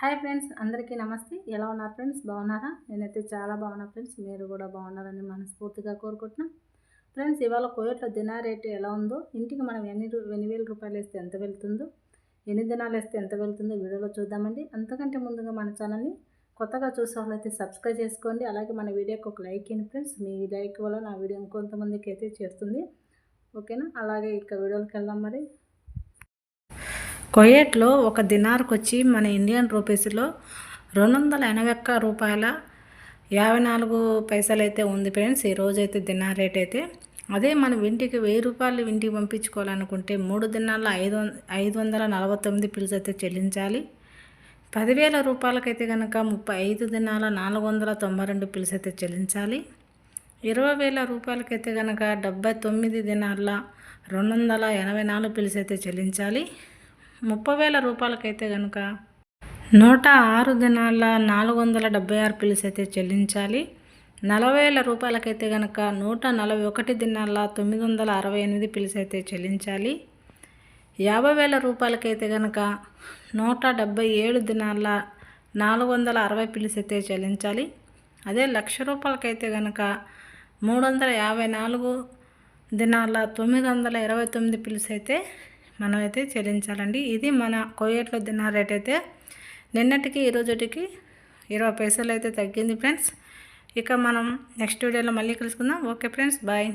Hi friends, అందరికీ నమస్తే. ఎలా ఉన్నారు ఫ్రెండ్స్? బాగున్నారా? నేనైతే చాలా బాగున్నా ఫ్రెండ్స్. మీరు కూడా బాగున్నారని మనస్ఫూర్తిగా కోరుకుంటున్నా. ఫ్రెండ్స్, ఇవాళ కువైట్లో దినార్ రేటు ఎలా ఉందో, ఇంటికి మనం ఎన్ని వేల రూపాయలు వేస్తే ఎంత వెళ్తుందో, ఎన్ని దినాలు వేస్తే ఎంత వెళ్తుందో వీడియోలో చూద్దామండి. అంతకంటే ముందుగా మన ఛానల్ని కొత్తగా చూసే వాళ్ళైతే సబ్స్క్రైబ్ చేసుకోండి. అలాగే మన వీడియోకి ఒక లైక్ ఇవ్వండి ఫ్రెండ్స్. మీ లైక్ వల్ల నా వీడియో ఇంకొంతమందికి అయితే చేరుతుంది. ఓకేనా? అలాగే ఇక వీడియోకి వెళ్దాం. మరి కువైట్లో ఒక దినార్కి వచ్చి మన ఇండియన్ రూపీస్లో 281 రూపాయల 54 పైసలు అయితే ఉంది ఫ్రెండ్స్. ఈరోజైతే దినార్ రేట్ అయితే అదే మనం ఇంటికి 1000 రూపాయలు ఇంటికి పంపించుకోవాలనుకుంటే 3 దినాల్లో 549 పిల్స్ అయితే చెల్లించాలి. 10,000 రూపాయలకైతే కనుక 35 దినాల 492 పిల్స్ అయితే చెల్లించాలి. 20,000 రూపాయలకైతే కనుక 79 దినాల 284 పిల్స్ అయితే చెల్లించాలి. 30,000 రూపాయలకైతే కనుక 106 దినాల 476 పిల్స్ అయితే చెల్లించాలి. 40,000 రూపాయలకైతే కనుక 141 దినాల 968 పిల్స్ అయితే చెల్లించాలి. 50,000 రూపాయలకైతే కనుక 177 దినాల 460 పిల్స్ అయితే చెల్లించాలి. అదే 1,00,000 రూపాయలకైతే కనుక 354 దినాల 929 పిల్స్ అయితే మనమైతే చెల్లించాలండి. ఇది మన కువైట్లో దినార్ రేట్ అయితే నిన్నటికి ఈరోజుకి 20 పైసలు అయితే తగ్గింది ఫ్రెండ్స్. ఇక మనం నెక్స్ట్ వీడియోలో మళ్ళీ కలుసుకుందాం. Okay friends, bye.